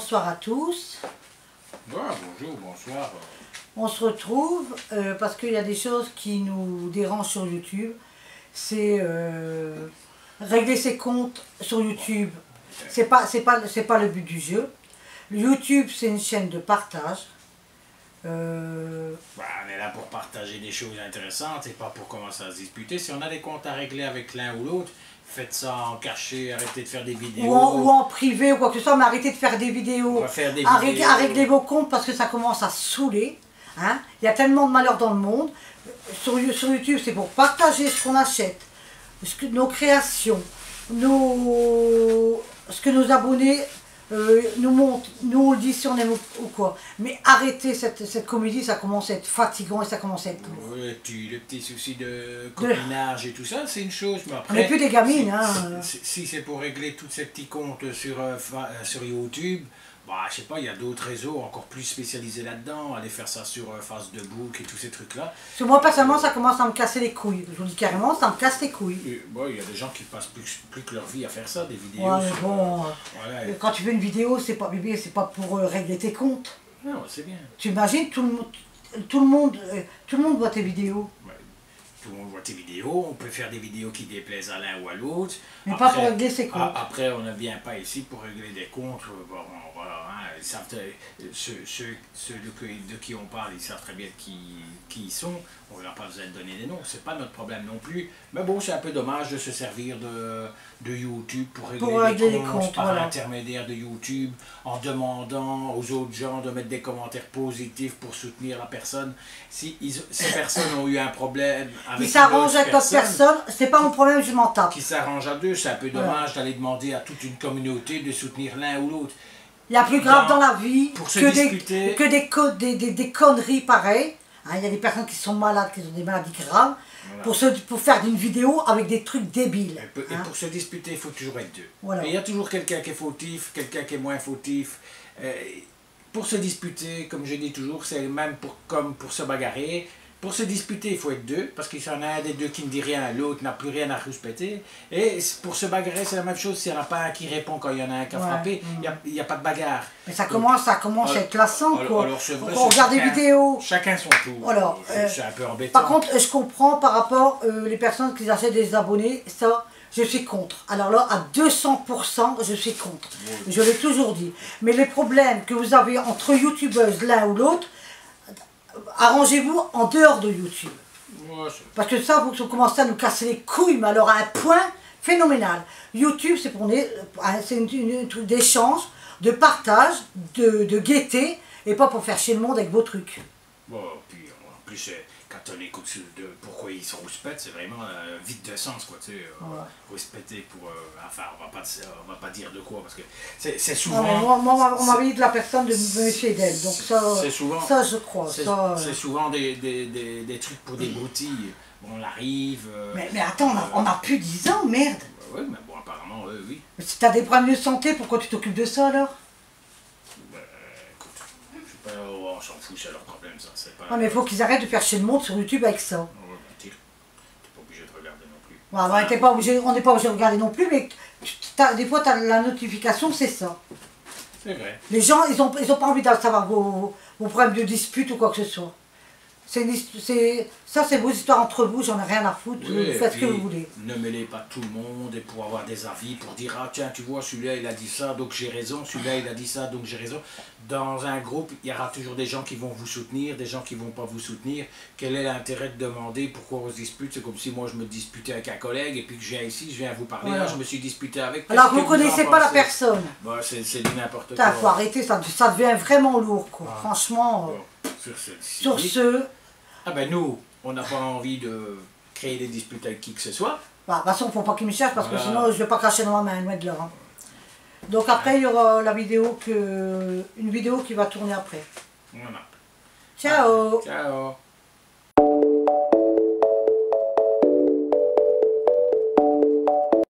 bonsoir à tous. Ouais, bonjour, bonsoir. On se retrouve parce qu'il y a des choses qui nous dérangent sur YouTube. C'est régler ses comptes sur YouTube. C'est pas le but du jeu. YouTube, c'est une chaîne de partage. Bah, on est là pour partager des choses intéressantes et pas pour commencer à se disputer. Si on a des comptes à régler avec l'un ou l'autre, faites ça en cachet, arrêtez de faire des vidéos. Ou en privé ou quoi que ce soit, mais arrêtez de faire des vidéos. On va faire des à vidéos. régler vos comptes parce que ça commence à saouler. Hein. Il y a tellement de malheur dans le monde. Sur YouTube, c'est pour partager ce qu'on achète, nos créations, ce que nos abonnés nous montrent. Nous, on le dit si on aime ou quoi. Mais arrêtez cette comédie, ça commence à être fatigant et ça commence à être lourd. Les petits soucis de copinage et tout ça, c'est une chose. Mais après, on n'est plus des gamines. Si c'est pour régler tous ces petits comptes sur YouTube, bah, je sais pas, il y a d'autres réseaux encore plus spécialisés là-dedans, aller faire ça sur Facebook et tous ces trucs-là. Parce que moi, personnellement, ça commence à me casser les couilles. Je vous dis carrément, ça me casse les couilles. Il y a des gens qui passent plus que leur vie à faire ça, des vidéos. Ouais, mais bon, voilà. Quand tu fais une vidéo, c'est pas bébé, c'est pas pour régler tes comptes. Non, c'est bien. Tu imagines, tout le monde voit tes vidéos. Ouais. Tout le monde voit tes vidéos, on peut faire des vidéos qui déplaisent à l'un ou à l'autre. Mais pas pour régler ses comptes. Après, on ne vient pas ici pour régler des comptes. Bon, voilà, hein, ceux de qui on parle, ils savent très bien qui ils sont. On n'a pas besoin de donner des noms, c'est pas notre problème non plus. Mais bon, c'est un peu dommage de se servir de YouTube pour régler des comptes par l'intermédiaire de YouTube, en demandant aux autres gens de mettre des commentaires positifs pour soutenir la personne. Si ces personnes ont eu un problème avec ils s'arrangent avec d'autres personnes, c'est pas mon problème, je m'en tape. Qui s'arrangent à deux, c'est un peu dommage d'aller demander à toute une communauté de soutenir l'un ou l'autre. Il y a plus grave dans la vie que des conneries pareilles. Hein, il y a des personnes qui sont malades, qui ont des maladies graves, voilà. pour faire une vidéo avec des trucs débiles. Et pour se disputer, il faut toujours être deux. Voilà. Et il y a toujours quelqu'un qui est fautif, quelqu'un qui est moins fautif. Pour se disputer, comme je dis toujours, c'est même comme pour se bagarrer. Pour se disputer, il faut être deux, parce qu'il y en a un des deux qui ne dit rien, l'autre n'a plus rien à respecter. Et pour se bagarrer, c'est la même chose. S'il n'y en a pas un qui répond quand il y en a un qui a frappé, il n'y a pas de bagarre. Mais ça commence à être lassant, quoi. Alors, vrai, on regarde des vidéos. Chacun son tour. Alors, c'est un peu embêtant. Par contre, je comprends par rapport les personnes qui achètent des abonnés, ça, je suis contre. Alors là, à 200%, je suis contre. Oui. Je l'ai toujours dit. Mais les problèmes que vous avez entre youtubeuses l'un ou l'autre, arrangez-vous en dehors de YouTube. Ouais, parce que ça, vous commencez à nous casser les couilles, mais alors à un point phénoménal. YouTube, c'est un truc d'échange, de partage, de gaieté, et pas pour faire chier le monde avec vos trucs. Bon, puis en plus, quand on écoute pourquoi ils sont rouspètes, c'est vraiment vide de sens, quoi, tu sais. Rouspéter pour... enfin, on va pas dire de quoi, parce que c'est souvent... Moi, on m'avait dit de la personne de me méfier d'elle, donc ça, souvent, ça je crois. C'est souvent des trucs pour des broutilles. Bon, on arrive... Mais attends, on a plus 10 ans, merde. Oui, mais bon, apparemment, oui. Mais si t'as des problèmes de santé, pourquoi tu t'occupes de ça, alors? Écoute, je sais pas, on s'en fout, c'est leur problème, ça. Pas... Non, mais il faut qu'ils arrêtent de faire chier le monde sur YouTube avec ça. Ouais, t'es pas obligé de regarder non plus. On n'est pas obligé de regarder non plus, mais des fois, tu as la notification, c'est ça. C'est vrai. Les gens, ils ont pas envie de savoir vos problèmes de dispute ou quoi que ce soit. Ça, c'est vos histoires entre vous, j'en ai rien à foutre, oui, vous faites ce que vous voulez. Ne mêlez pas tout le monde et pour avoir des avis, pour dire ah tiens tu vois celui-là il a dit ça donc j'ai raison, celui-là il a dit ça donc j'ai raison. Dans un groupe il y aura toujours des gens qui vont vous soutenir, des gens qui vont pas vous soutenir. Quel est l'intérêt de demander pourquoi on se dispute? C'est comme si moi je me disputais avec un collègue et puis que je viens ici, je viens vous parler, là je me suis disputé avec. Alors vous ne connaissez pas la personne. Bah, c'est du n'importe quoi. Il faut arrêter, ça devient vraiment lourd quoi. Franchement. Bon, sur ce... Ah ben nous, on n'a pas envie de créer des disputes avec qui que ce soit. Bah, de toute façon, il ne faut pas qu'ils me cherchent parce que sinon je ne vais pas cracher dans ma main, loin de là. Hein. Donc après, il y aura une vidéo qui va tourner après. Voilà. Ciao. Ciao.